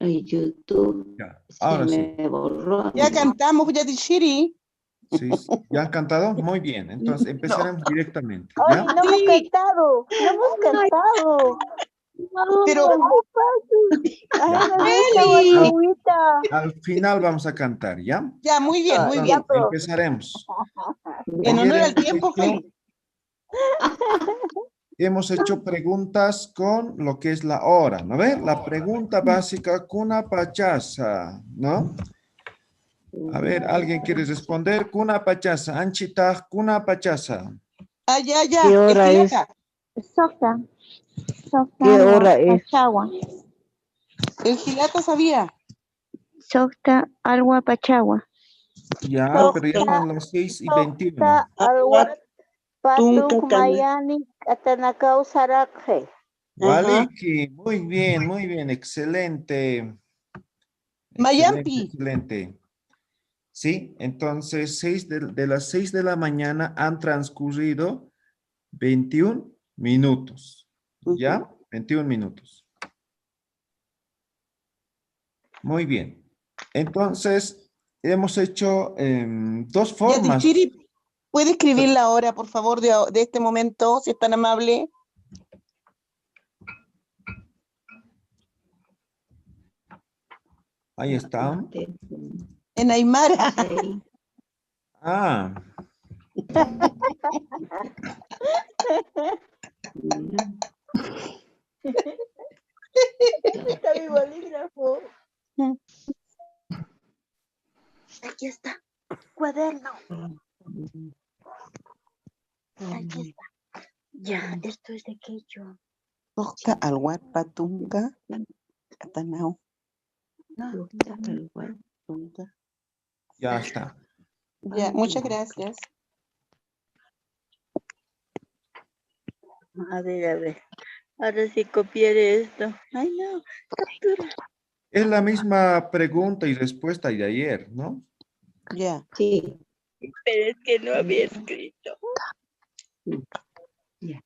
Ay, YouTube Ya, se ahora sí. me borró. Ya cantamos, Yatishiri. Sí, sí. ¿Ya han cantado? Muy bien. Entonces No. empezaremos directamente. Ay, ¿Ya? no hemos Sí. cantado, no hemos cantado. Pero, Ay, Ya. me gusta Al, Guadaluita. al final vamos a cantar, ¿ya? ya, muy bien, muy Ya, bien. profe. Empezaremos. En Ayer honor al tiempo, fue. hemos hecho preguntas con lo que es la hora, ¿no ve? La pregunta básica, kuna pachasa, ¿no? A ver, ¿alguien quiere responder? Kuna pachasa, anchita, kuna pachasa. Ah, ya, ya. ¿Qué hora el es? Gilata. Softa. Softa. ¿Qué hora es? Pachagua. El Gilata sabía. Softa alwa Pachagua. Ya, pero ya son las 6:21. Softa alwa Tunca Patung Mayani Atanakau Sarakhe. Waliki, muy bien, excelente. Mayampi. Excelente. Sí, entonces de las 6 de la mañana han transcurrido 21 minutos. ¿Ya? 21 minutos. Muy bien. Entonces, hemos hecho dos formas. Yatishiri, ¿puede escribir la hora, por favor, de este momento, si es tan amable? Ahí está. En Aymara. Ah, Está mi bolígrafo. Aquí está. Cuaderno. Aquí está. Ya, esto es de Quechua. Softa alwa Patunga Atanao. No, Tunga. ya está. Ya, muchas gracias. a ver. Ahora sí copiaré esto. Ay, no. Captura. Es la misma pregunta y respuesta de ayer, ¿no? Ya. Sí. Pero es que no había escrito. Ya.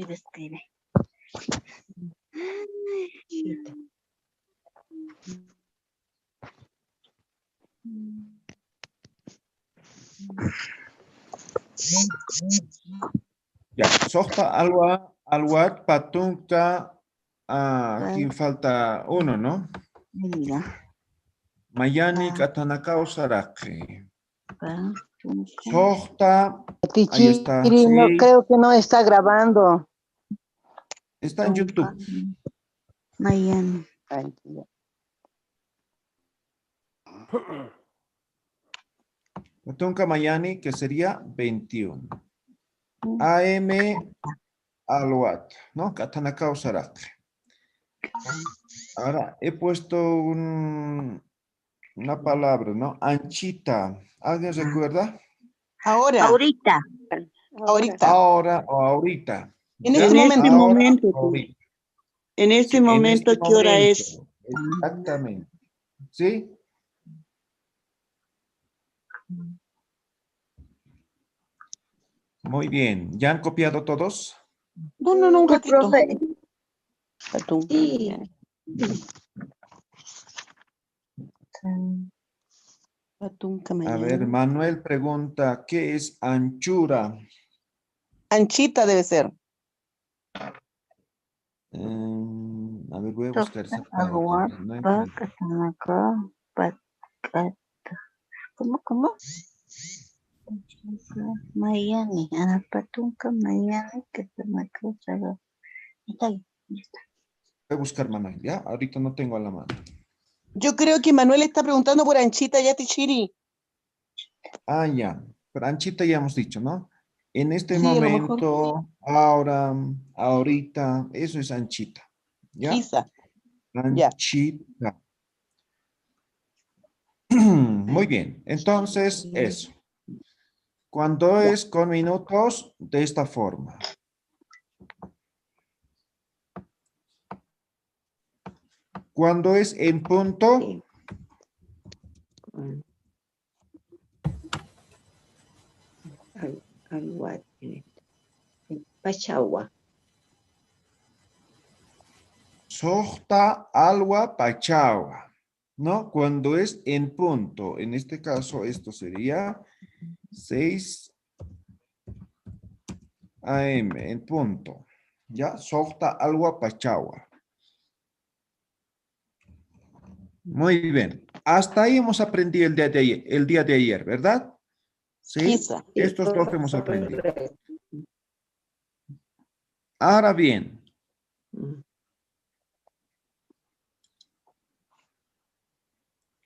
Escribe. Ya, Sohpa Alwat Patunka, aquí falta uno, ¿no? Mira. Mayani Katanakao Saraki. Sohta, ahí está. Tichiri, no, Sí, creo que no está grabando. está en YouTube. Miami. Patunka Mayani, que sería 21. AM Alwat, ¿no? Katanakao Saraki. Ahora he puesto una palabra, ¿no? Anchita. ¿Alguien recuerda? Ahora. Ahorita. Ahorita. Ahora o ahorita. En ¿Ya? este momento. Ahora momento, o ahorita. En este Sí, momento, en este ¿qué hora momento. es? Exactamente. ¿Sí? Muy bien. ¿Ya han copiado todos? No, un ratito. Profe. Sí. A ver, Manuel pregunta, ¿qué es anchura? Anchita debe ser. A ver, voy a buscar esa palabra. No encuentro. ¿Cómo? Miami. Patunca, Miami, que se me cruza. Está ahí. Voy a buscar Manuel, ¿ya? Ahorita no tengo a la mano. Yo creo que Manuel está preguntando por Anchita Yatishiri. Ah, ya. Pero anchita ya hemos dicho, ¿no? En este Sí, a lo mejor. momento, ahora, ahorita, eso es anchita. ¿Ya? Quizá. Ya. Anchita. Muy bien. Entonces, eso. Cuando Ya. es con minutos, de esta forma. Cuando es en punto, Pachagua. Sohta alwa pachawa, ¿no? Cuando es en punto. En este caso, esto sería 6 AM, en punto. ¿Ya? Sohta alwa pachawa. Muy bien. Hasta ahí hemos aprendido el día de ayer, ¿verdad? Sí. Quizá. Estos dos hemos aprendido. Ahora bien,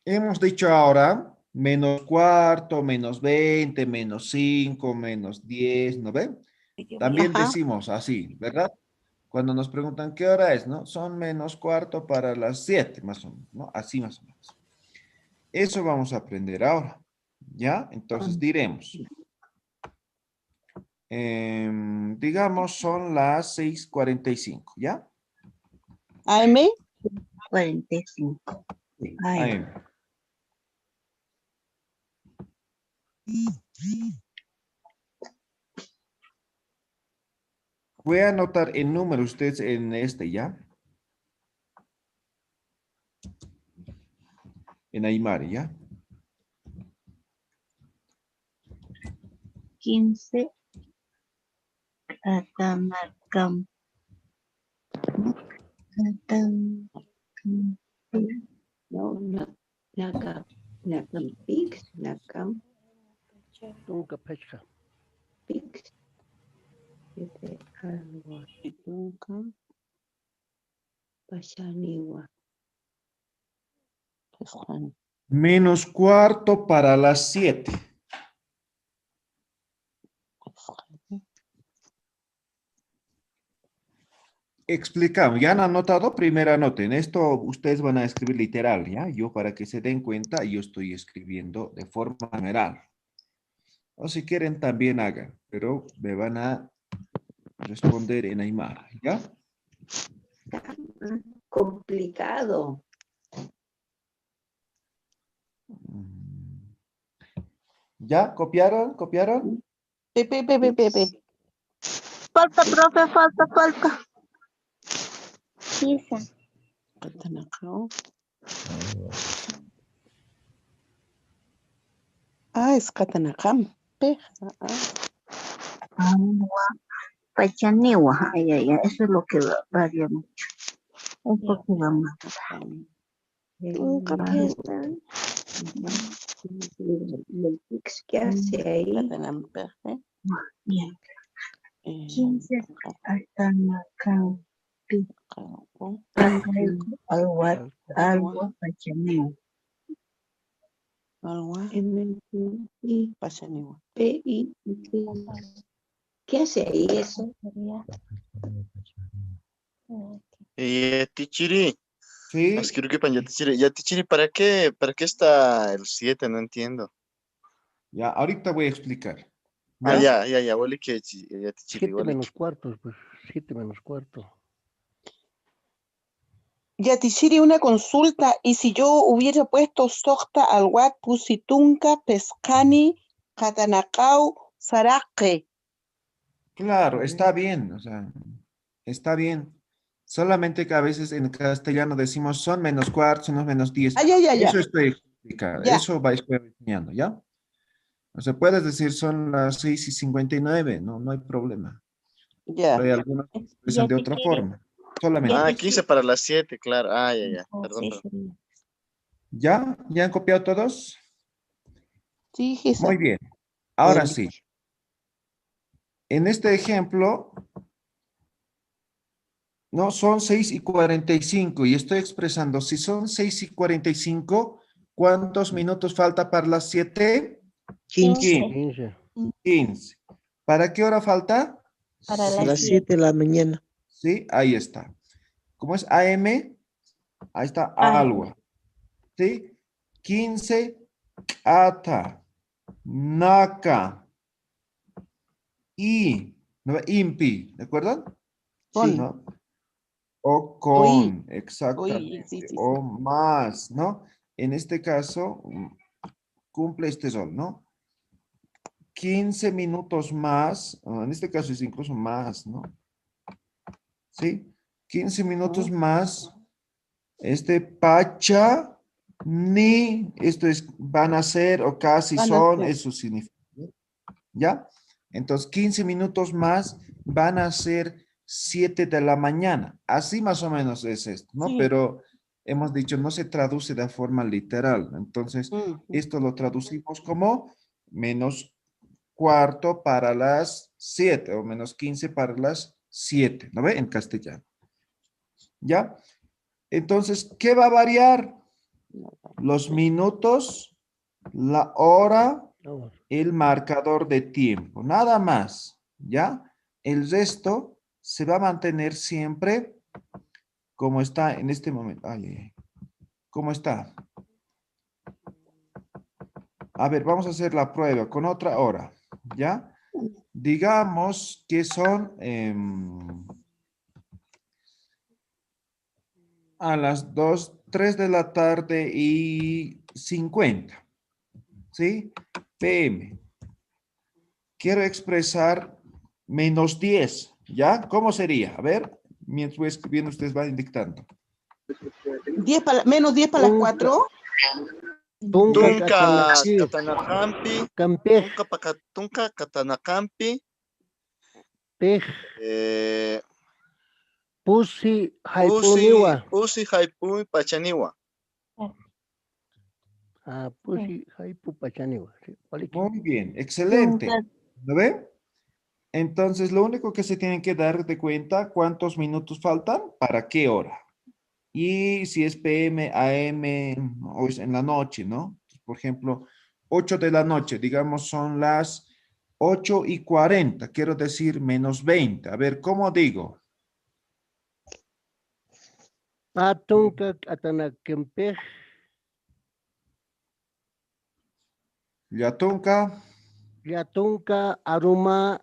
hemos dicho ahora menos cuarto, menos 20, menos 5, menos 10, ¿no ven? También Ajá. decimos así, ¿verdad? Cuando nos preguntan qué hora es, ¿no? Son menos cuarto para las 7, más o menos, ¿no? Así más o menos. Eso vamos a aprender ahora, ¿ya? Entonces diremos, digamos son las 6:45, ¿ya? AM. 45. Sí, Ay. AM. Voy a anotar el número ustedes en este, ¿ya? En Aymara, ¿ya? 15. Catamarcam. No, Nakam Peaks, Nakam Tunka Pechka. Peaks. Algo. Nunca. Pashaniwa. Menos cuarto para las 7. Explicamos, ¿ya han anotado? Primero anoten. Esto ustedes van a escribir literal, ¿ya? Yo para que se den cuenta, yo estoy escribiendo de forma general. O si quieren también hagan, pero me van a responder en Aymara, ¿ya? Complicado. ¿Ya? ¿Copiaron? ¿Copiaron? Pepe. Falta, profe, falta. Quizá. Ah, es Catanacam. Agua. Pachaniwa. Ay. Eso es lo que varía mucho. Un poquito más. Nunca pesa. El Peaks, ¿qué hace ahí? Bien. 15. Catamarcam. Algo. Pachaniwa. MPI, Pashaniwa. PI, ¿qué hace ahí eso? Tichiri, Sí, quiero que pan ya Tichiri, ¿para qué está el 7? No entiendo. ya, ahorita voy a explicar. Ah, ¿Ya? ya, huele que ya Tichiri, 7 menos cuarto, pues 7 menos cuarto. Yatishiri, una consulta. ¿Y si yo hubiera puesto Sokta Alwat Pusitunka Pescani Catanacau Saraque? Claro, está bien, o sea, está bien. Solamente que a veces en castellano decimos son menos cuarto, son menos 10. Ah, ya. Eso estoy explicando, Ya. eso vais enseñando, ¿ya? O sea, puedes decir son las 6:59, no hay problema. Ya. Pero hay algunos que expresan de otra forma, solamente. Ah, 15 para las 7, claro. Ah, ya. Perdón. ¿Ya? ¿Ya han copiado todos? Sí, Gisa. Muy bien. Ahora sí. En este ejemplo, no, son 6:45 y estoy expresando, si son 6:45, ¿cuántos minutos falta para las 7? 15. 15. 15. ¿Para qué hora falta? Para A las 7 de la mañana. Sí, ahí está. ¿Cómo es AM? Ahí está algo. ¿Sí? 15, ata, naka, ¿no? Impi, ¿de acuerdo? Con. ¿No? O Oí. con, exactamente. Sí. O más, ¿no? En este caso, cumple este rol, ¿no? 15 minutos más, en este caso es incluso más, ¿no? ¿Sí? 15 minutos más. Pacha, ni, esto es, van a ser o casi Van a son, ser. eso significa. ¿Ya? Entonces, 15 minutos más van a ser 7 de la mañana. Así más o menos es esto, ¿no? Sí. Pero hemos dicho, no se traduce de forma literal. Entonces, esto lo traducimos como menos cuarto para las 7 o menos 15 para las 7, ¿no ve? En castellano. ¿Ya? Entonces, ¿qué va a variar? Los minutos, la hora, No, el marcador de tiempo, nada más, ¿ya? El resto se va a mantener siempre como está en este momento. Ay, ay, ay. ¿Cómo está? A ver, vamos a hacer la prueba con otra hora, ¿ya? Digamos que son a las 2, 3 de la tarde y 50, ¿sí? PM. Quiero expresar menos 10, ¿ya? ¿Cómo sería? A ver, mientras voy escribiendo, ustedes van dictando. Menos 10 para las Tunca. 4. Tunca Tunka Catanaquí, Katanakampi. Campej, Tunka Katanakampi. Pej, Eh, Pusi, Haipuniwa. Usi Haipui Pachaniwa. Ah, Pusi, Haipu, Pachaniwa. Sí, Paliki. Muy bien, excelente. ¿Lo ve? Entonces, lo único que se tienen que dar de cuenta, ¿cuántos minutos faltan? ¿Para qué hora? Y si es PM, AM o es en la noche, ¿no? Por ejemplo, 8 de la noche, digamos, son las 8:40, quiero decir menos 20. A ver, ¿cómo digo? Tunca Catanaquempej, Yatunka, Yatunca Aruma,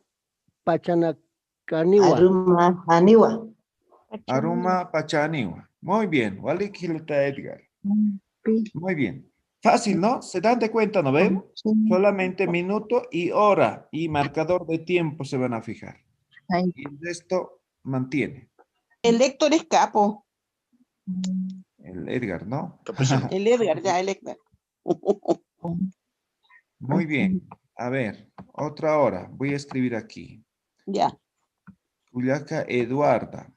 Pachanacaniwa. Aruma Haniwa. Aruma, Pachaniwa. Muy bien, Walikilta Edgar. Muy bien. Fácil, ¿no? Se dan de cuenta, ¿no ven? Solamente minuto y hora y marcador de tiempo se van a fijar. Y el resto mantiene. El Héctor es capo. El Edgar, ¿no? Capuchino. El Edgar, ya, el Héctor. Muy bien. A ver, otra hora. Voy a escribir aquí. Ya. Juliaca Eduarda.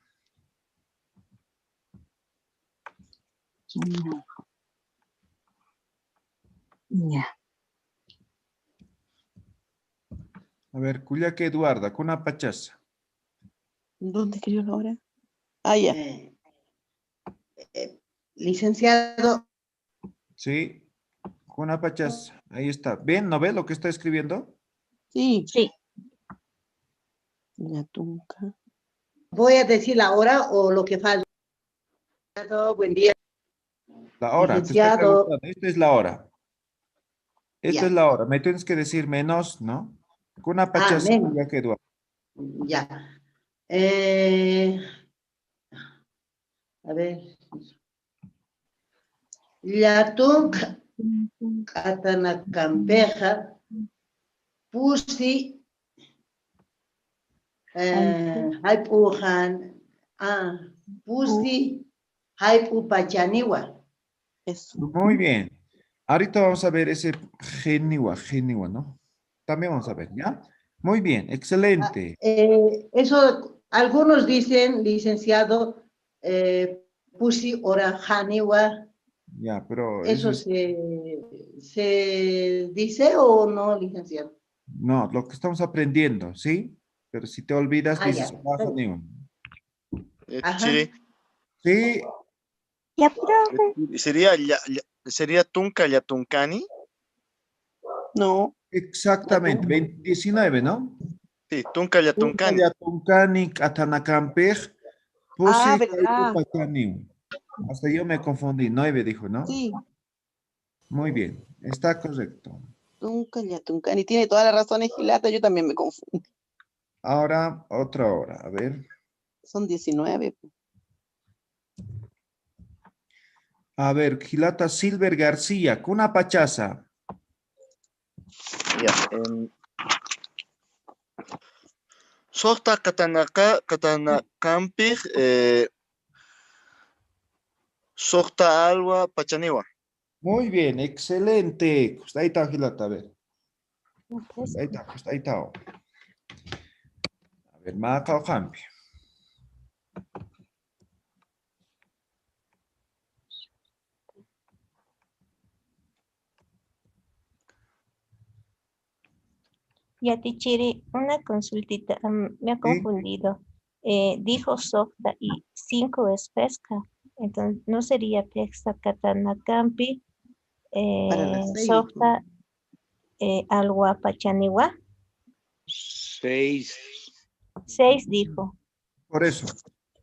Ya. A ver, Juliaca Eduarda, con una pachaza. ¿Dónde escribió la hora? Ah, ya. Licenciado, Sí, con una pachaza. Ahí está. ¿Ven? ¿No ve lo que está escribiendo? Sí. Sí. Yatunca. voy a decir la hora o lo que falta. Buen día. La hora. Te estoy Licenciado. preguntando. Esta es la hora. Esta Ya. es la hora. Me tienes que decir menos, ¿no? Con una pachaza, menos. Juliaca Eduarda. Ya. A ver. Yatunka Katanakampeja Pusi Haipuhan Pusi Haipu Pachaniwa. Eso. Muy bien. Ahorita vamos a ver ese geniwa, ¿no? También vamos a ver, ¿ya? Muy bien, excelente. Eso, algunos dicen, licenciado, Pusi Ora Haniwa. Ya, pero ¿Eso eso es, se dice o no, licenciado? no, lo que estamos aprendiendo, ¿sí? Pero si te olvidas, dices, Ya. "Oaja ni uno". Ajá. Chiri. Sí, Ya, profe. Sería Tunka Yatunkani. No. exactamente, 19, ¿no? Sí, Tunka Yatunkani. Tuncani, Atanacampej, Pusi, ¿verdad? Pachaniu. Hasta yo me confundí, 9 dijo, ¿no? Sí. Muy bien, está correcto. Tunca, Yatunca. Y tiene toda la razón, Gilata. Yo también me confundo. Ahora, otra hora, a ver. Son 19. A ver, Gilata Silver García, con una pachaza. Ya. Sota Katanakampi. Sokta alwa pachaniwa. Muy bien, excelente. Ahí está, Gilata, a ver. Ahí está, ahí está. A ver, marca o cambio. Ya, Tichiri, una consultita, me ha Sí. confundido. Dijo Softa y 5 es pesca. Entonces, ¿no sería Pesca Catanakampi, Para las 6. Softa, Alwa Pachaniwa? 6. 6 dijo. Por eso.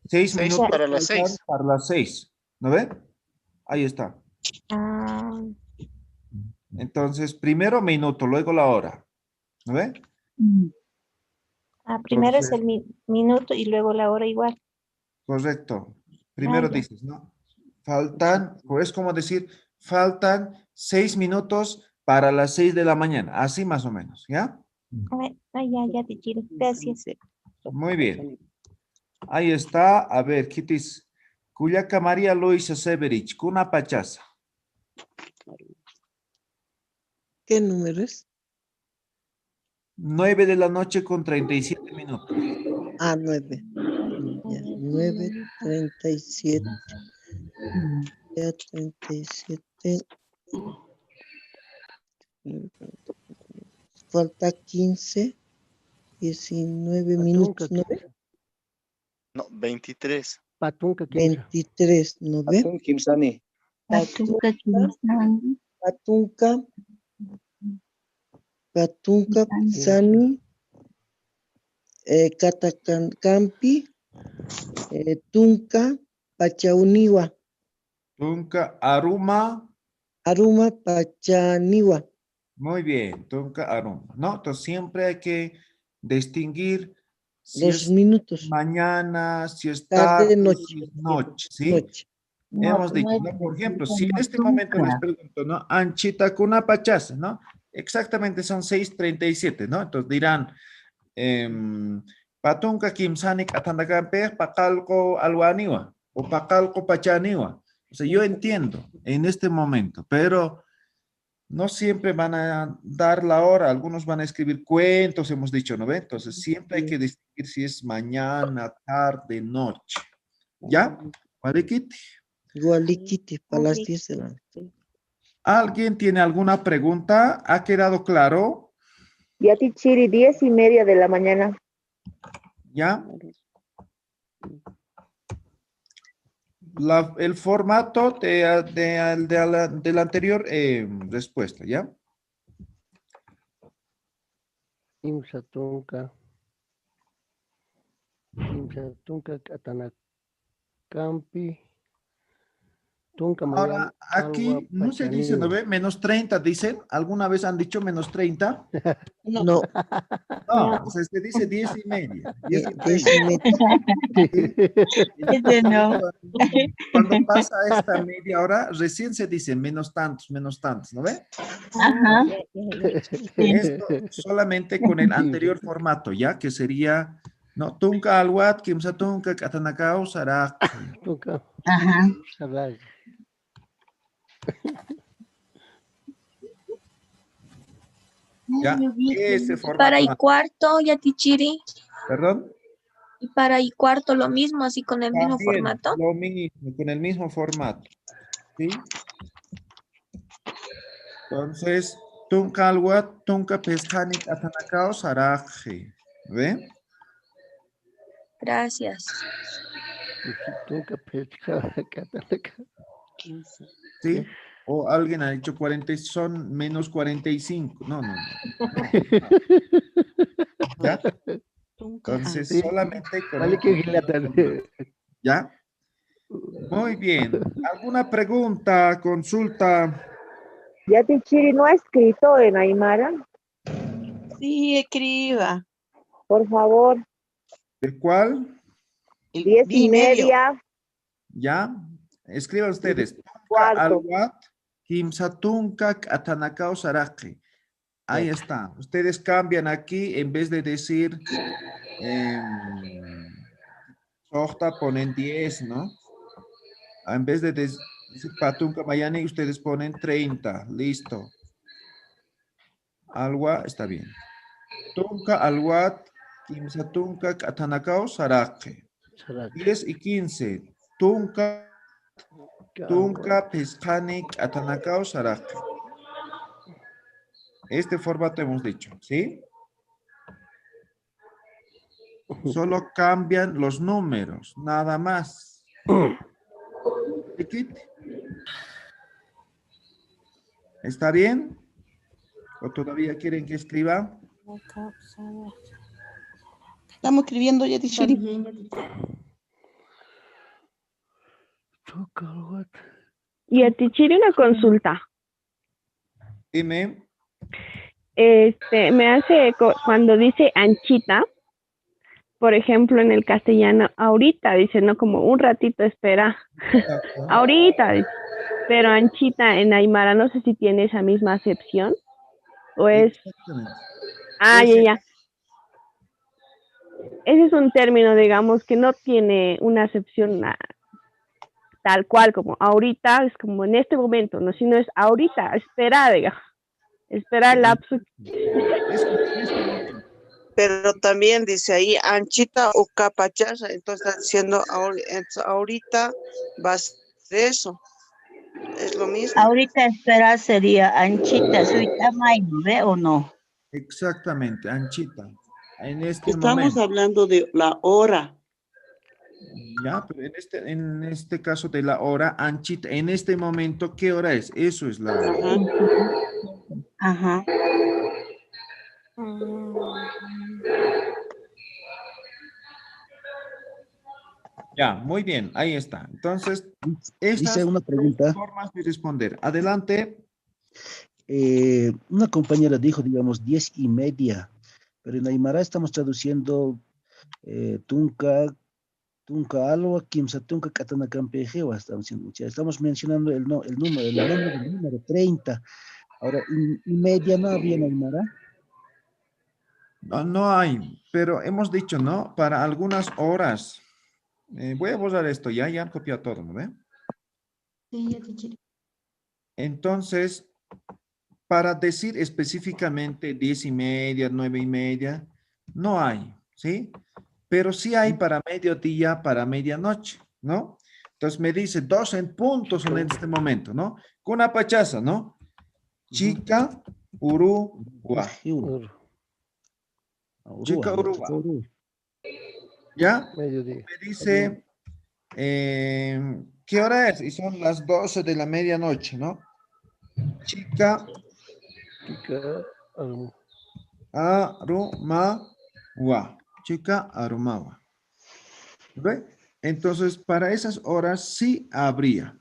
6 6 minutos para las 6. Para las 6. ¿No ve? Ahí está. Ah, Entonces, primero minuto, luego la hora. ¿No ve? primero es Entonces, el minuto y luego la hora igual. correcto. Primero ya. dices, ¿no? Faltan, pues como decir, faltan 6 minutos para las 6 de la mañana. Así más o menos, ¿ya? Ya, Tichiri. Gracias. Muy bien. Ahí está. A ver, Kitis. Cuyaca María Luisa Severich, Cuna Pachaza. ¿Qué número es? 9 de la noche con 37 minutos. Ah, 9. Ya, 9:37. Ya, 37. Falta 15, 19 minutos, ¿no ve? No, 23. Patunca Kimsa. 23, ¿no ve? Atún Kimsani. Patunca Kimsani. Patunca, Sani, Catacancampi, Tunca, Pachauniwa, Tunca Aruma. Aruma, Pachaniwa. Muy bien, Tunca Aruma. No, entonces siempre hay que distinguir si Los es minutos. mañana, si es Tarde, tarde, noche. si es noche, ¿sí? Noche. Hemos dicho, ¿no? Por ejemplo, si en este momento les pregunto, ¿no? Anchita Cuna Pachaza, ¿no? Exactamente son 6:37, ¿no? Entonces dirán, Patunca Kimsani Katandakampe, Pacalco Alwaniwa o Pacalco Pachaniwa. O sea, yo entiendo en este momento, pero no siempre van a dar la hora. Algunos van a escribir cuentos, hemos dicho, ¿no ve? Entonces siempre hay que distinguir si es mañana, tarde, noche. ¿Ya? ¿Vale, Kitty? Gualiquiti, para las 10 de la noche. ¿Alguien tiene alguna pregunta? ¿Ha quedado claro? Ya, Tichiri, 10:30 de la mañana. ¿Ya? El formato de la anterior respuesta, ¿ya? Kimsa Tunca. Kimsa Tunca Catanakampi. Tunca Ahora, Mayan. aquí no se dice, ¿no ve? Menos 30, dicen. ¿Alguna vez han dicho menos 30? No, No, o sea, se dice 10:30. 10:30. Ese no. Cuando pasa esta media hora, recién se dice menos tantos, ¿no ve? Ajá. Esto solamente con el anterior formato, ¿ya? Que sería, ¿no? Tunca alwat, kimsa tunca, katanakao, sarak. Tunca. Ajá. Saray. ¿Ya? Ese formato. Para y cuarto, ya Tichiri. ¿Perdón? Y para y cuarto lo mismo, así con el mismo También formato. lo mismo, con el mismo formato. ¿Sí? Entonces, tunca alwat, tunca pescani, katanakao, sarak. ¿Ve? Gracias. Tunca pesca Catanakampi. ¿Sí? O alguien ha dicho 40, son menos 45. No. ¿Ya? Entonces, Sí. solamente con Vale un que Gilata. ¿ya? Muy bien. ¿Alguna pregunta, consulta? Ya, Tichiri, ¿no ha escrito en Aymara? Sí, escriba. Por favor. ¿El cuál? 10:30. ¿Ya? Escriban ustedes. Cuarto. Alwat, Kimsatunka, Atanakao, Saraki. Ahí está. Ustedes cambian aquí en vez de decir Sohta ponen 10, ¿no? En vez de Dice Patunca Mayani, ustedes ponen 30. Listo. Alwa, está bien. Tunca, Alwat, Kimsa Tunca, Atanacao, Sarake. 10 y 15. Tunca, Pescani, Atanacao, Sarake. Este formato hemos dicho, ¿sí? Solo cambian los números, nada más. ¿Está bien? ¿O todavía quieren que escriba? Estamos escribiendo, Yatichiri. Y a Tichiri una consulta. Dime. Me hace eco cuando dice anchita, por ejemplo, en el castellano, ahorita, dice, no como un ratito espera. Ahorita, dice. Pero anchita en aymara, no sé si tiene esa misma acepción. O es. Ah, ya. Ese es un término, digamos, que no tiene una acepción tal cual como ahorita, es como en este momento, no, sino es ahorita, espera, digamos. Espera el lapso. Pero también dice ahí anchita o capachaza, entonces está diciendo ahorita va a ser eso. Es lo mismo. Ahorita esperar sería anchita, ¿ve o no? Exactamente, anchita. En este Estamos momento. hablando de la hora. Ya, pero en este caso de la hora, anchita, en este momento, ¿qué hora es? Eso es la hora. Ajá. Ya, muy bien, ahí está. Entonces, Dice estas una pregunta. formas de responder. Adelante. Una compañera dijo, digamos, 10:30, pero en Aymara estamos traduciendo tunca algo, kimsa tunca katana campejewa, estamos mencionando el nombre del número 30. Ahora, y media no habría en Aymara. No hay, pero hemos dicho, ¿no? Para algunas horas. Voy a borrar esto, ya han copiado todo, ¿no ve? Sí, ya te quiero. Entonces, para decir específicamente 10:30, 9:30, no hay, ¿sí? Pero sí hay para mediodía, para medianoche, ¿no? Entonces me dice 2 en punto son en este momento, ¿no? Con una pachaza, ¿no? Chica, Urugua. Chica, Urugua. ¿Ya? Mediodía. Me dice, ¿qué hora es? Y son las 12 de la medianoche, ¿no? Chica, Arumawa. Chica, Arumawa. ¿Ve? Entonces, para esas horas sí habría.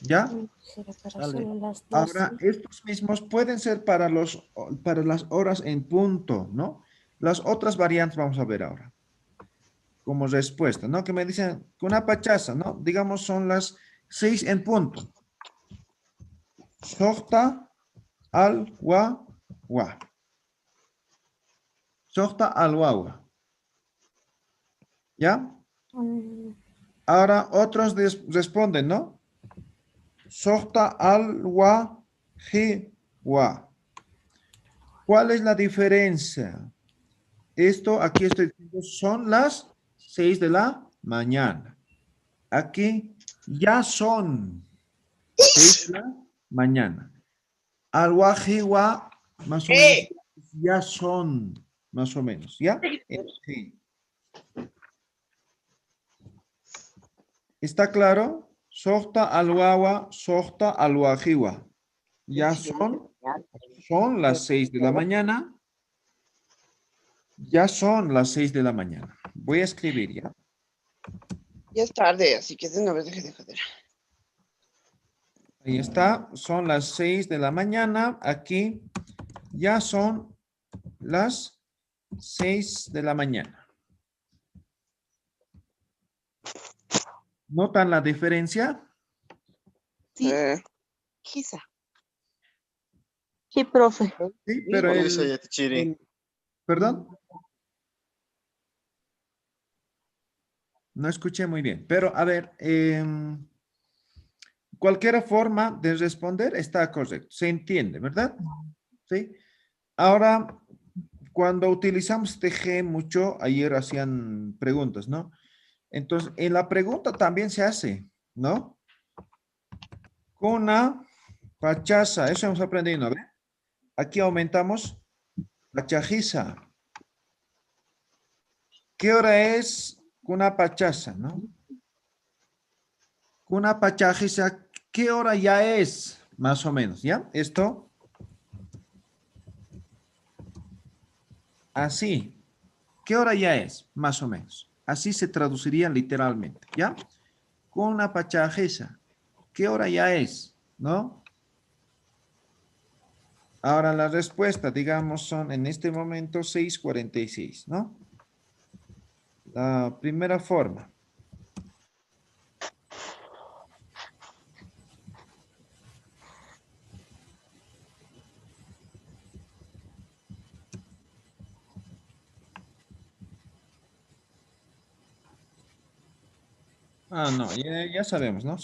¿Ya? Ahora, estos mismos pueden ser para las horas en punto, ¿no? Las otras variantes vamos a ver ahora. Como respuesta, ¿no? Que me dicen con una pachaza, ¿no? Digamos, son las 6 en punto. Sohta al wa. Sohta al wawa. ¿Ya? Ahora otros responden, ¿no? Sohta al wa. ¿Cuál es la diferencia? Esto aquí estoy diciendo son las 6 de la mañana. Aquí ya son 6 de la mañana. Al wajiwa, más o menos, ya son, más o menos, ¿ya? Sí. ¿Está claro? Sohta al wawa, sohta al wajiwa. Ya son las 6 de la mañana. Ya son las 6 de la mañana. Voy a escribir ya. Ya es tarde, así que de una vez deje de joder. Ahí está. Son las 6 de la mañana. Aquí ya son las 6 de la mañana. ¿Notan la diferencia? Sí, quizá. Sí, profe. Sí, pero ¿perdón? No escuché muy bien, pero a ver, cualquier forma de responder está correcto. Se entiende, ¿verdad? Sí. Ahora, cuando utilizamos este G mucho, ayer hacían preguntas, ¿no? Entonces, en la pregunta también se hace, ¿no? Kuna pachasa, eso hemos aprendido, ¿no? Aquí aumentamos pachajisa. ¿Qué hora es kuna pachasa, no? Kuna pachajisa, ¿qué hora ya es? Más o menos, ¿ya? Esto. Así. ¿Qué hora ya es? Más o menos. Así se traduciría literalmente, ¿ya? Kuna pachajisa. ¿Qué hora ya es? ¿No? Ahora la respuesta, digamos, son en este momento 6:46, ¿no? La primera forma. Ah, no, ya sabemos, ¿no?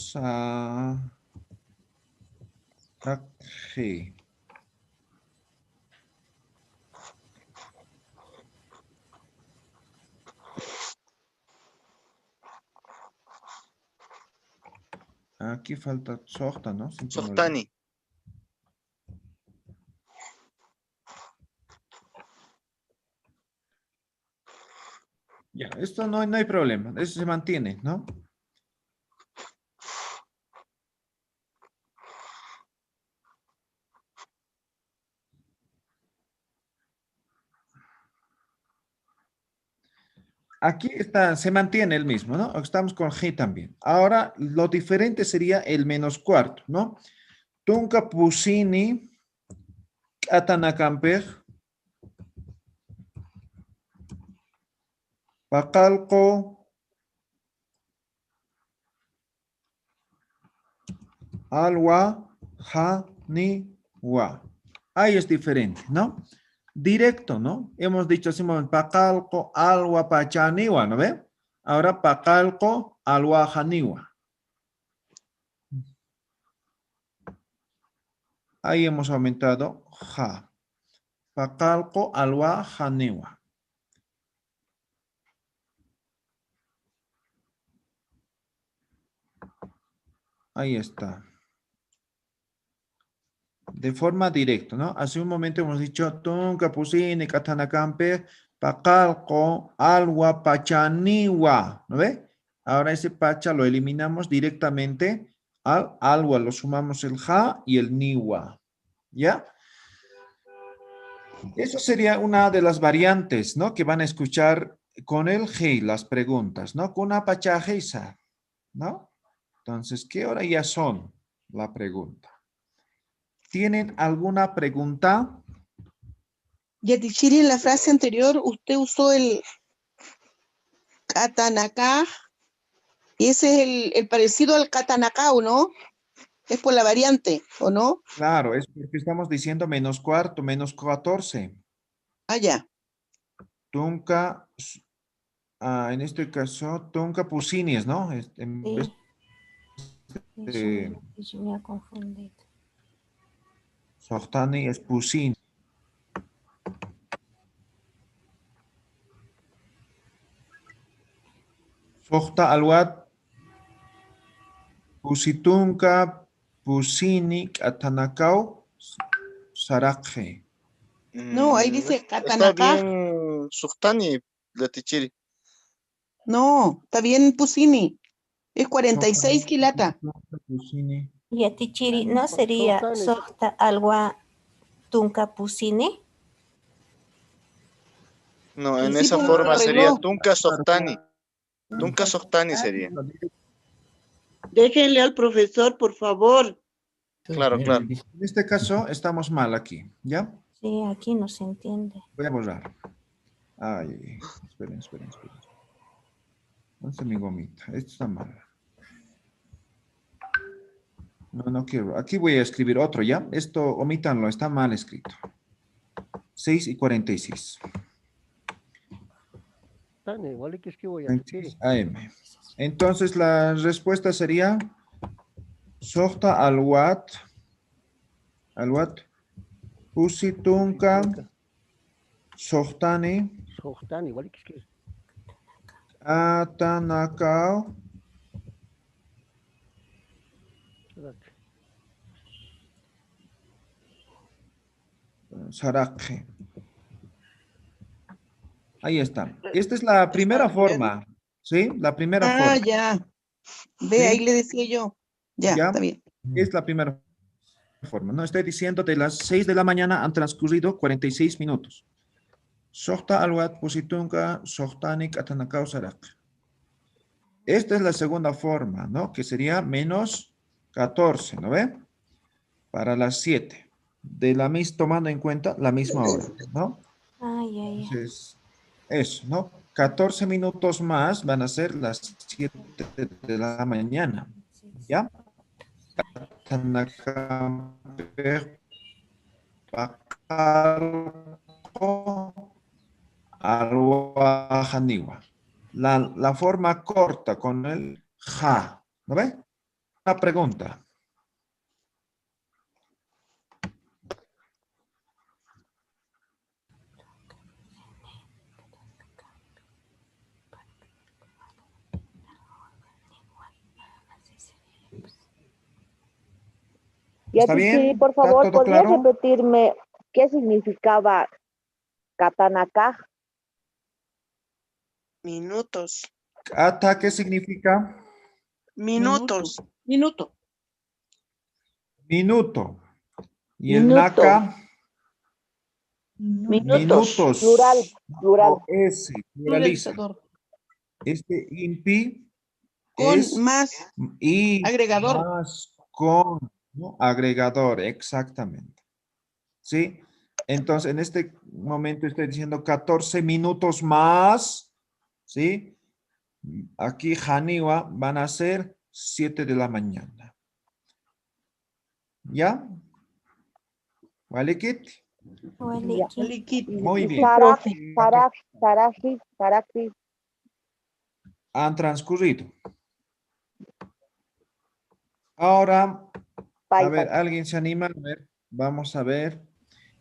G. Aquí falta sohta, ¿no? Sohtani. Ya, esto no hay problema, eso se mantiene, ¿no? Aquí está, se mantiene el mismo, ¿no? Estamos con G también. Ahora, lo diferente sería el menos cuarto, ¿no? Tunka pusini atanakamper paqalqo alwa wa. Ahí es diferente, ¿no? Directo, ¿no? Hemos dicho así, paqalqo alwa pachaniwa, ¿no ve? Ahora paqalqo alwa janiwa. Ahí hemos aumentado ja. Paqalqo alwa janiwa. Ahí está. De forma directa, ¿no? Hace un momento hemos dicho tunka pusini katanakampe paqalqo alwa pachaniwa, ¿no ve? Ahora ese pacha lo eliminamos directamente al alwa, lo sumamos el ja y el niwa, ¿ya? Eso sería una de las variantes, ¿no? Que van a escuchar con el G, las preguntas, ¿no? Con una pachajisa, ¿no? Entonces, ¿qué hora ya son? La pregunta. ¿Tienen alguna pregunta? Yatichiri, en la frase anterior usted usó el katanaka y ese es el parecido al katanakao, ¿no? Es por la variante, ¿o no? Claro, es porque estamos diciendo menos cuarto, menos 14. Ah, ya. Tunca, en este caso, tunca pusinis, ¿no? En vez de Yo me he confundido. sohtani es pusin. Sohta alwat pusitunca pusini atanakau sarakje. No, ahí dice Está katanaka. bien Sohtani, la Tichiri. No, está bien Pusini. Es 46 kilata. Pusini. Y a Tichiri, ¿no sería sohta alwa tunka pusini? No, en Sí, esa pues, forma se sería arregló. Tunka Sohtani. Tunka Sohtani sería. Déjenle al profesor, por favor. Claro, claro. En este caso, estamos mal aquí, ¿ya? Sí, aquí no se entiende. Voy a borrar. Ay, esperen. ¿Dónde está mi gomita? Esto está mal. No quiero. Aquí voy a escribir otro, ¿ya? Esto, omítanlo, está mal escrito. 6:46. Tane, igual que es que voy a 26 AM. Entonces la respuesta sería Sohta alwat pusitunka sohtani Sohtani, igual que es que atanakao saraqi. Ahí está. Esta es la primera forma. ¿Sí? La primera Ah, forma. ya. Ve, ¿Sí? ahí le decía yo. Ya, ¿Ya? está bien. Es la primera forma. No estoy diciendo de las 6 de la mañana han transcurrido 46 minutos. Sohta alwat pusitunka sohtanik atanakao saraq. Esta es la segunda forma, ¿no? Que sería menos 14, ¿no ve? Para las 7. De la misma, tomando en cuenta la misma hora, ¿no? Ay, ay, ay. Entonces, eso, ¿no? 14 minutos más van a ser las 7 de la mañana. ¿Ya? La forma corta con el ja. ¿No ve? Una pregunta. Ya, ¿Está bien? Tichiri, por ¿Está favor, todo ¿podrías claro? repetirme qué significaba Katanaka? Minutos. ¿Ata qué significa? Minutos. Minuto. Minuto. Y el Minuto. naka, Minutos. Plural. O S, pluraliza. Pluralizador. Este impi Con es más y agregador. más con, ¿no? Agregador, exactamente. ¿Sí? Entonces, en este momento estoy diciendo 14 minutos más, ¿sí? Aquí Haniwa van a ser 7 de la mañana. ¿Ya? ¿Vale, Kit? Muy bien. Saraki. Han transcurrido. Ahora, a ver, ¿alguien se anima? A ver, vamos a ver.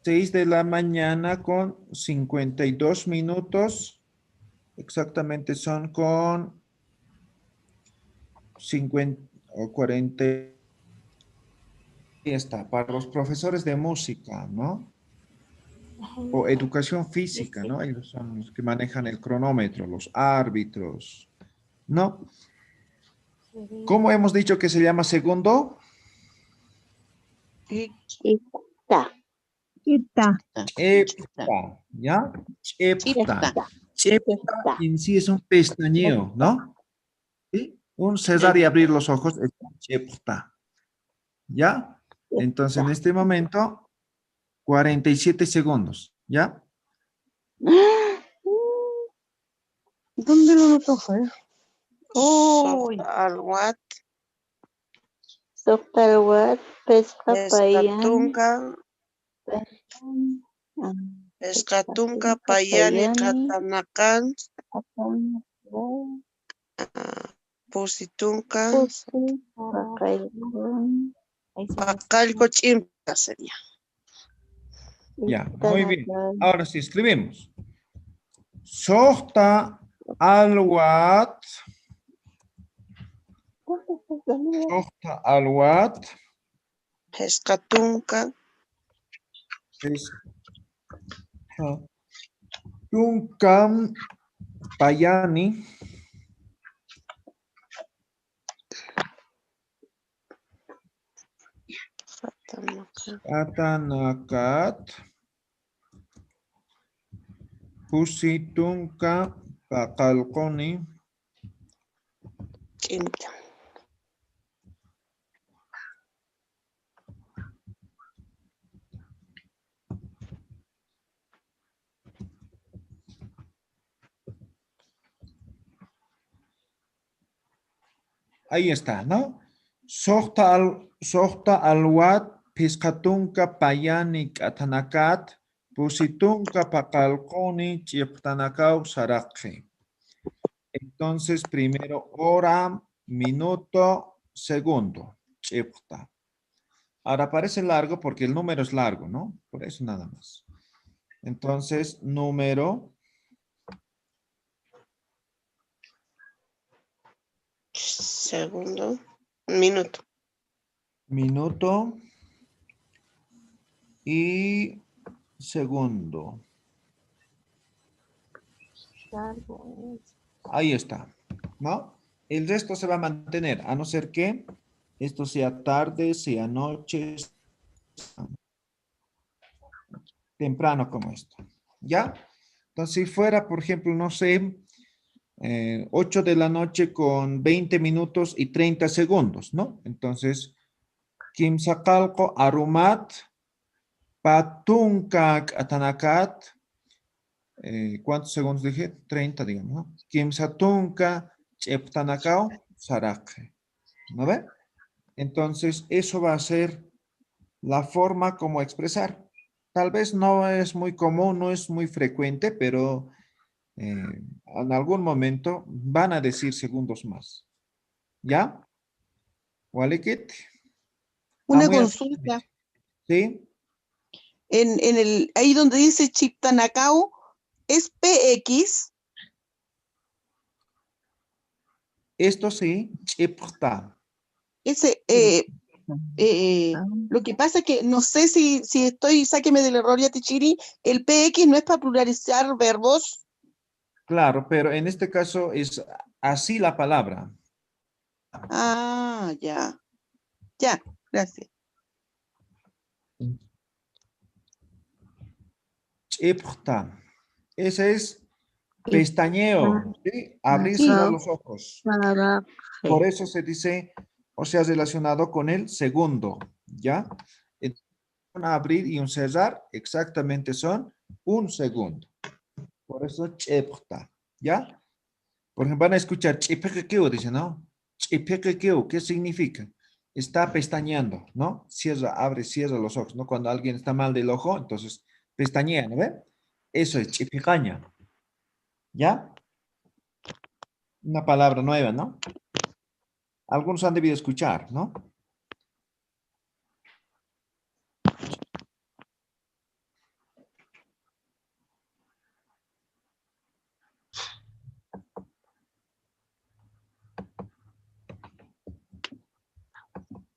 6 de la mañana con 52 minutos. Exactamente son con 50 o 40. Ahí está, para los profesores de música, ¿no? O educación física, ¿no? Ellos son los que manejan el cronómetro, los árbitros, ¿no? ¿Cómo hemos dicho que se llama segundo? Chipta. Chepta, ¿ya? Chepta. Chepta en sí es un pestañeo, ¿no? ¿Sí? Un cerrar y abrir los ojos es chepta. ¿Ya? Entonces, en este momento, 47 segundos, ¿ya? ¿Dónde lo notó, fue? Sohta alwat. Sohta alwat Pescatunka. Pescatunka payani katanakan. Pusitunka. Pacalco chimpa sería. Ya, muy bien. Ahora sí, escribimos. Sohta alwat. Sohta alwat. Pescatunka. Tunkam payani. Atanakat. Pusitunka paqalquni. Quinta. Ahí está, ¿no? Sohta alwat piscatunka payani atanakat pusitunka paqalquni chiptanakau saraqi. Entonces, primero hora, minuto, segundo. Chipta. Ahora parece largo porque el número es largo, ¿no? Por eso nada más. Entonces, número. Segundo. Minuto. Minuto. Y segundo. Ahí está, ¿no? El resto se va a mantener, a no ser que esto sea tarde, sea noche, temprano como esto, ¿ya? Entonces, si fuera, por ejemplo, no sé, 8 de la noche con 20 minutos y 30 segundos, ¿no? Entonces, Kim Sakalko Arumat Patunkak Atanakat, ¿cuántos segundos dije? 30, digamos, ¿no? Kim Satunka Cheptanakao Sarakhe, ¿no ve? Entonces, eso va a ser la forma como expresar. Tal vez no es muy común, no es muy frecuente, pero en algún momento van a decir segundos más. ¿Ya? ¿Walekit? Una Muy consulta. ¿Sí? Ahí donde dice Chiptanacao, ¿es PX? Esto sí, Chipta. Ese, lo que pasa es que no sé si estoy, sáqueme del error, Yatichiri, el PX no es para pluralizar verbos. Claro, pero en este caso es así la palabra. Ah, ya. Ya, gracias. Chipta. Ese es pestañeo, ¿sí? Abrir, Sí. cerrar los ojos. Por eso se dice, o sea, relacionado con el segundo, ¿ya? Entonces, un abrir y un cerrar exactamente son un segundo. Por eso, chepta, ¿ya? Por ejemplo, van a escuchar chipequequeo, dice, ¿no? Chipequequeo, ¿qué significa? Está pestañeando, ¿no? Cierra, abre, cierra los ojos, ¿no? Cuando alguien está mal del ojo, entonces pestañea, ¿no ve? Eso es chipicaña, ¿ya? Una palabra nueva, ¿no? Algunos han debido escuchar, ¿no?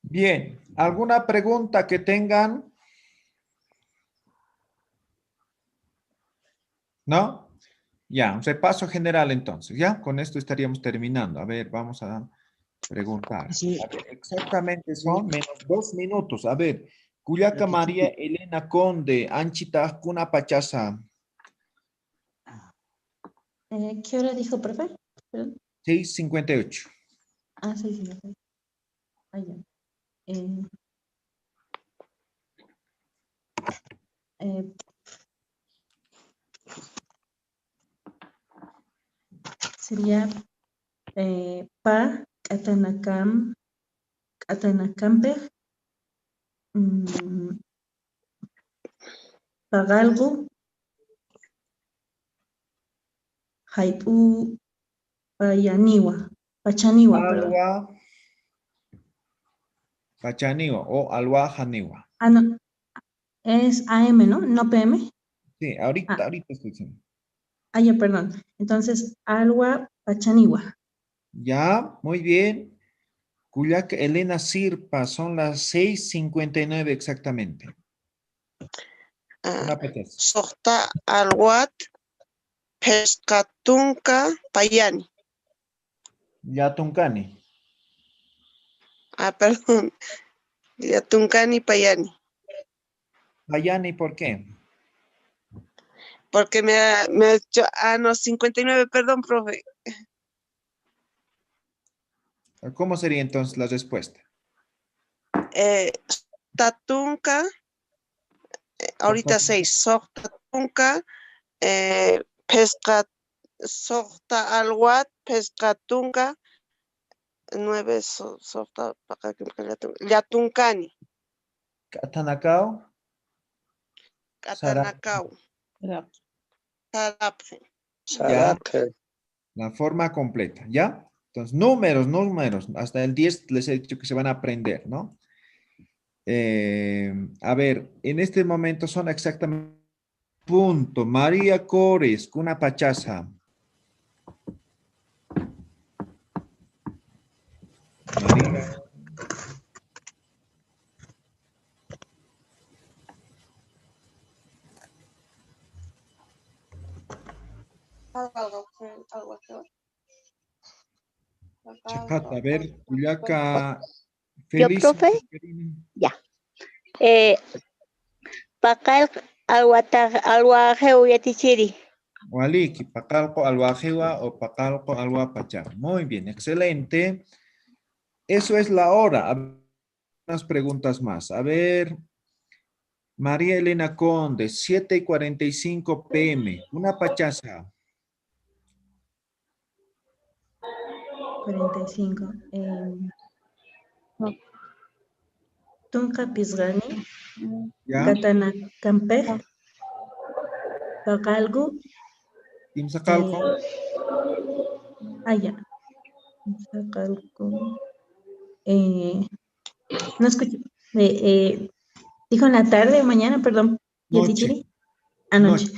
Bien, ¿alguna pregunta que tengan? ¿No? Ya, un repaso general entonces, ¿ya? Con esto estaríamos terminando. A ver, vamos a preguntar. A ver, exactamente son menos 2 minutos. A ver, Cuyaca María Elena Conde, Anchita Cuna Pachasa. ¿Qué hora dijo, profe? Perdón. 6:58. Ah, sí, sí. Ah, ya. Sería pa Katanakampe, Pagalgo, Haipu Pachaniwa, perdón. Alwa Pachaniwa o Alwa Janiwa. Ah, no, es AM, ¿no? No PM. Sí, ahorita estoy diciendo. Ah, ya, perdón. Entonces, Alwa Pachaniwa. Ya, muy bien. Cuyaca Elena Sirpa, son las 6:59 exactamente. Una pachasa. Sota alwat pescatunca payani. Yatuncani. Ah, perdón. Yatuncani payani. Payani, ¿por qué? Porque me ha hecho, no, 59, perdón, profe. ¿Cómo sería entonces la respuesta? Tatunca, ahorita 6, Soctatunca, pesca, Socta alwat, pescatunca, 9, Socta, Yatuncani. Catanacao. Catanacao. Sarapje. Ya. La forma completa, ¿ya? Entonces, números. Hasta el 10 les he dicho que se van a aprender, ¿no? A ver, en este momento son exactamente punto. María Cores, Cuna Pachaza. María. Chapata, a ver, Cuyaca. ¿Yo, Feliz. profe? Ya. Pakal alwajeu yatichiri. Waliki, Pacalco Alwajiwa o Pacalco Alhuapacha. Muy bien, excelente. Eso es la hora. A ver, unas preguntas más. A ver, María Elena Conde, 7:45 p.m. Una pachaza. 45. Tunka Pisgani, ¿Ya? Katana Campej, Pacalgo. Tim Sacalco. Ya. Pacalgo. No escuché. Dijo en la tarde o mañana, perdón. Yatichiri. Anoche.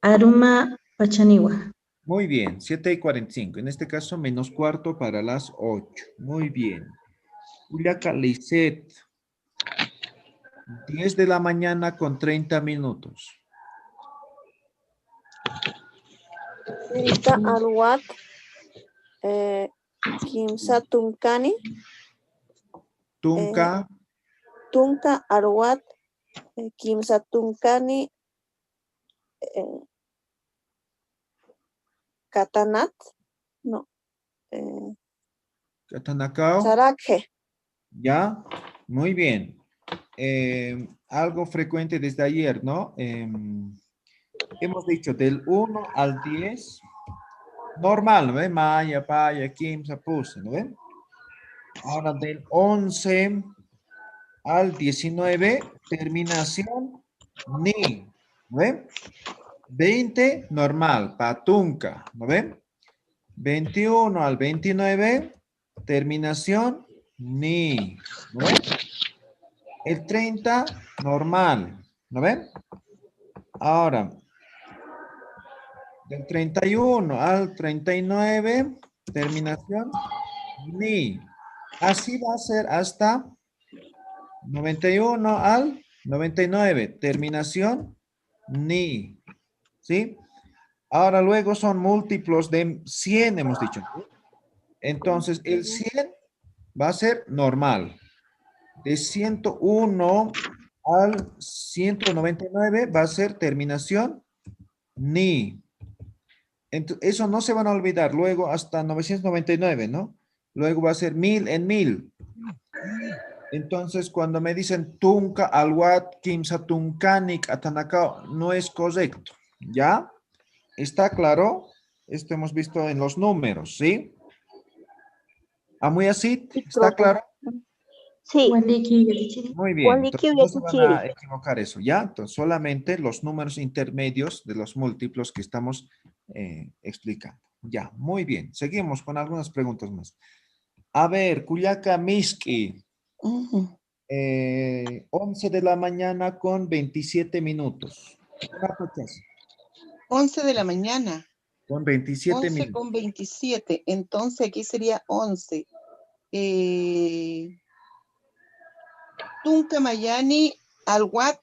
Aruma Pachaniwa. Muy bien, 7:45. En este caso, menos cuarto para las 8. Muy bien. Juliaca Lisset. 10 de la mañana con 30 minutos. Tunka alwat, kimsa tunkani. Tunka. Tunka arwat, kimsa tunkani, katanat, no. Katanakao. Sarakje. Ya, muy bien. Algo frecuente desde ayer, ¿no? Hemos dicho del 1 al 10, normal, ¿no ven? Maya, Paya, Kim, Sapuse, ¿no ven? Ahora del 11 al 19, terminación ni, ¿no ven? 20, normal, patunca, ¿no ven? 21 al 29, terminación ni, ¿no ven? El 30, normal, ¿no ven? Ahora, del 31 al 39, terminación ni. Así va a ser hasta 91 al 99, terminación ni. ¿Sí? Ahora luego son múltiplos de 100, hemos dicho. Entonces, el 100 va a ser normal. De 101 al 199 va a ser terminación ni. Entonces, eso no se van a olvidar. Luego hasta 999, ¿no? Luego va a ser 1000 en 1000. Entonces, cuando me dicen tunka, alwat, kimsa, tunkanik, atanakao, no es correcto. ¿Ya? ¿Está claro? Esto hemos visto en los números, ¿sí? ¿Muy así? ¿Está claro? Sí. Muy bien. Entonces, no se van a equivocar eso, ¿ya? Entonces, solamente los números intermedios de los múltiplos que estamos explicando. Ya, muy bien. Seguimos con algunas preguntas más. A ver, Cuyaca Miski. 11 de la mañana con 27 minutos. 11 de la mañana. Con 27 11 minutos. con 27. Entonces aquí sería 11. Tunka Mayani Alwat.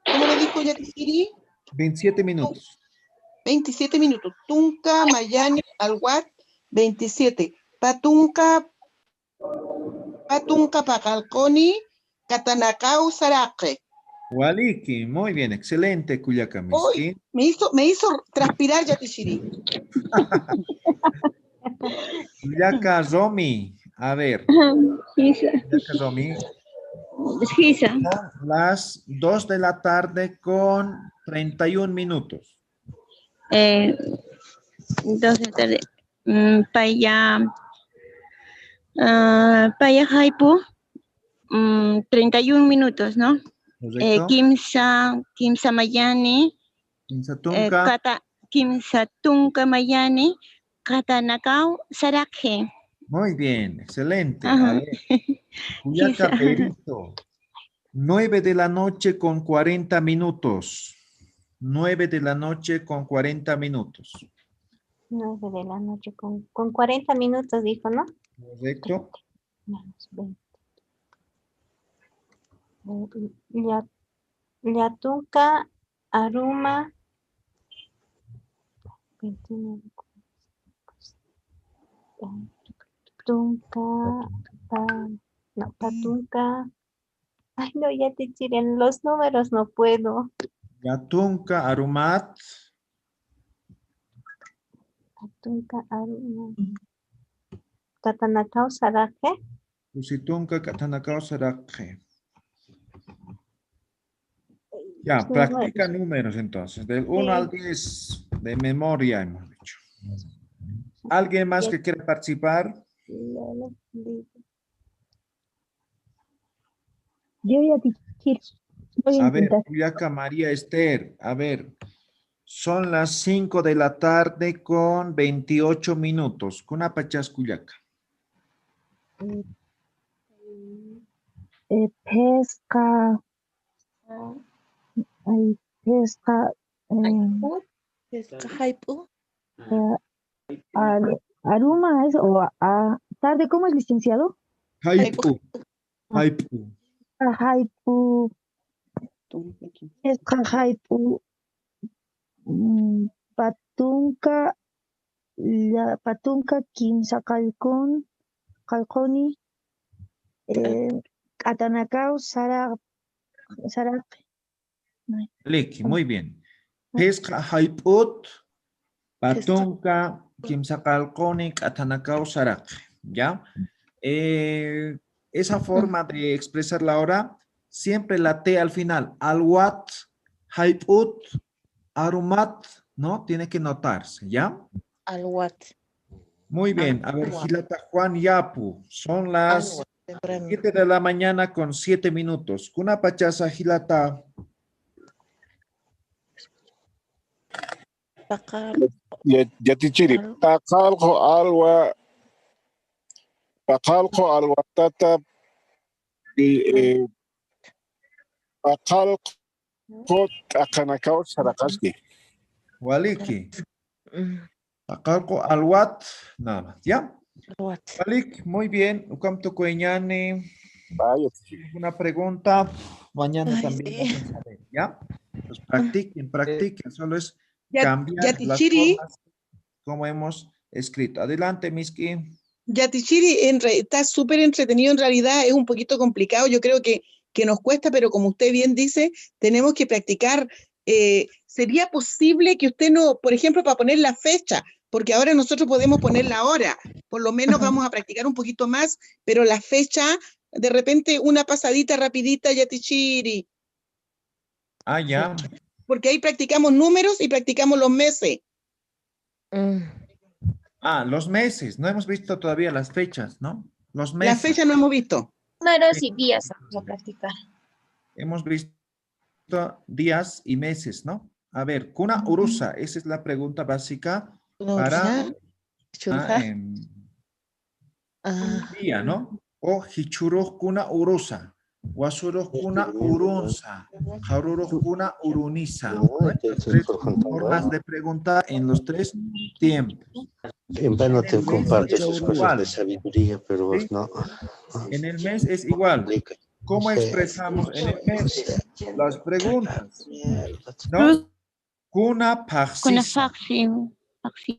¿Cómo le dijo Yatisiri? 27 minutos. 27 minutos. Tunka Mayani Alwat 27. Patunka Pacalconi Katanakau Sarake. Waliki, muy bien, excelente, Cuyaca Miski. Me hizo transpirar Yatisiri. Cuyaca Romi, a ver. Cuyaca Romi. Las 2 de la tarde con 31 minutos. 2 de la tarde. Paya Haipu, 31 minutos, ¿no? Correcto. Kimsa Mayani, Kimsa Tunka. Kimsatunka mayani katanakau sarakhe. Muy bien, excelente. A Ajá. ver, Juliaca Quizá. Berito. 9 de la noche con 40 minutos. 9 de la noche con 40 minutos. 9 de la noche con 40 minutos, dijo, ¿no? Correcto. Menos 20. Liatunka, Aruma. 29. Patunka. Ay, no, ya te tiren los números, no puedo. Yatunka Arumat. Patunka, Aruma. Tatanakau, Saraje. Usitunka Katanakao Sarakhe. Ya, Los practica números. números entonces. Del 1 al Sí. 10 de memoria hemos dicho. ¿Alguien más que quiera participar? Yo ya te voy a A ver, intentar. Juliaca María Esther, a ver. Son las 5 de la tarde con 28 minutos. Kuna pachas Juliaca. Pesca. Ay, pesca. Aruma es o tarde, ¿cómo es, licenciado? Haipu. Haipu. Haipu. Pesca haipu. Patunka. La patunka kimsa kalkon. Kalkoni. Atanakao Sarak. Leki, muy bien. Pesca haiput. Patunka kimsakalkoni katanakao sarak. ¿Ya? Esa forma de expresar la hora, siempre la T al final. Alwat, haiput, arumat, ¿no? Tiene que notarse, ¿ya? Alwat. Muy bien. A ver, Gilata Juan Yapu. Son las 7 de la mañana con 7 minutos. Kuna pachasa Gilata. Yatichiri. Pakalko alwa tata di pakalko akanakao sarakaski. Waliki. Pakalko alwat. Nada más, ¿ya? Walik, muy bien. Ukam Tukueñani. Una pregunta. Mañana también vamos a ver, ¿ya? Pues practiquen. Solo es cambiar las formas como hemos escrito. Adelante, Miski. Yatichiri, está súper entretenido en realidad, es un poquito complicado, yo creo que nos cuesta, pero como usted bien dice, tenemos que practicar. ¿Sería posible que usted no, por ejemplo, para poner la fecha, porque ahora nosotros podemos poner la hora, por lo menos vamos a practicar un poquito más, pero la fecha, de repente una pasadita rapidita, Yatichiri, Ah, ya. porque ahí practicamos números y practicamos los meses. Ah, los meses. No hemos visto todavía las fechas, ¿no? Los La meses. fecha no hemos visto. Números y días vamos a practicar. Hemos visto días y meses, ¿no? A ver, Kuna Urusa. Esa es la pregunta básica para día, ¿no? O Hichuruj Kuna Urusa. Wasuruj Kuna Urunsa. Haruruj Kuna Urunisa. Las 3 formas de preguntar en los 3 tiempos. En vano te comparto sus cosas igual. de sabiduría, pero vos ¿Sí? no. En el mes es igual. ¿Cómo expresamos en el mes las preguntas? ¿No? Kuna paxisa.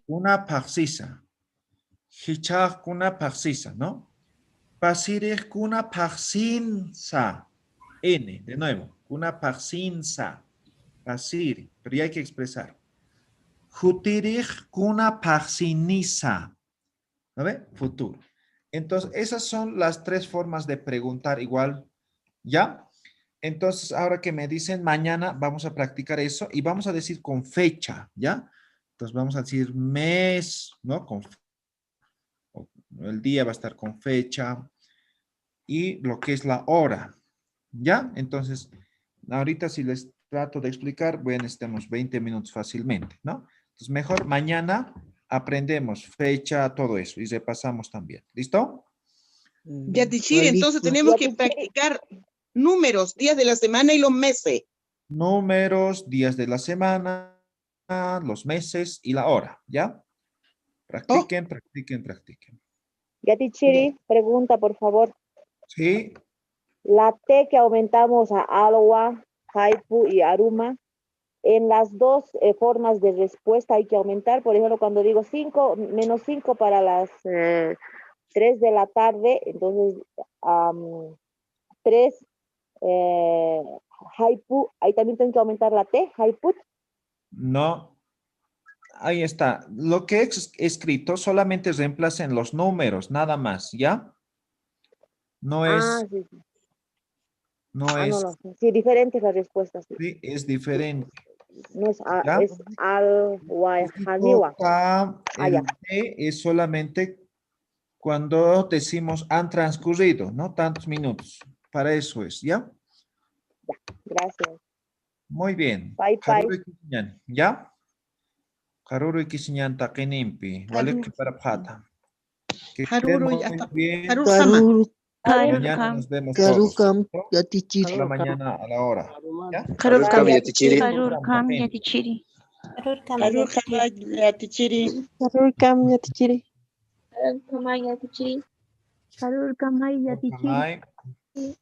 Kuna paxisa. Hichaj kuna paxisa, ¿no? Pasirij kuna paxinsa. N, de nuevo. Kuna paxinsa. Pasir. Pero ya hay que expresar. Jutirij kuna paxinisa. ¿No ve? Futuro. Entonces, esas son las 3 formas de preguntar igual. ¿Ya? Entonces, ahora que me dicen mañana, vamos a practicar eso y vamos a decir con fecha, ¿ya? Entonces, vamos a decir mes, ¿no? El día va a estar con fecha y lo que es la hora, ¿ya? Entonces, ahorita si les trato de explicar, voy a necesitar unos 20 minutos fácilmente, ¿no? Entonces, mejor mañana aprendemos fecha, todo eso y repasamos también. ¿Listo? Yatichiri, entonces tenemos que practicar números, días de la semana y los meses. Números, días de la semana, los meses y la hora, ¿ya? Practiquen, practiquen, practiquen. Yatichiri, pregunta, por favor. Sí, La T que aumentamos a Alwa, Haipu y Aruma, en las dos formas de respuesta hay que aumentar. Por ejemplo, cuando digo 5, menos 5 para las 3 de la tarde, entonces 3 Haipu, ahí también tengo que aumentar la T, Haiput. no. Ahí está. Lo que he escrito solamente reemplacen los números, nada más, ¿ya? No es, Sí, sí. no No, es, no. Sí, diferente la respuesta. Sí. sí, es diferente. No es, ¿Ya? es al Haniwa. Toca, ya. el T es solamente cuando decimos han transcurrido, ¿no? Tantos minutos. Para eso es, ¿ya? Gracias. Muy bien. Bye, bye. Karuru ikisinyan, ¿ya? Karuru ikisinyan takinimpi. Wale que para pata. Que estén Haruru, muy ya está. bien. Harur Sama. Mañana nos vemos todos. Karukam, ¿no? Yatichiri. Hasta mañana a la hora. ¿Ya? Karurkam Yatichiri. Karurkam Yatichiri. Harur Yatichiri. Karurkam Yatichiri. Karurkamay Yatichiri. Bye.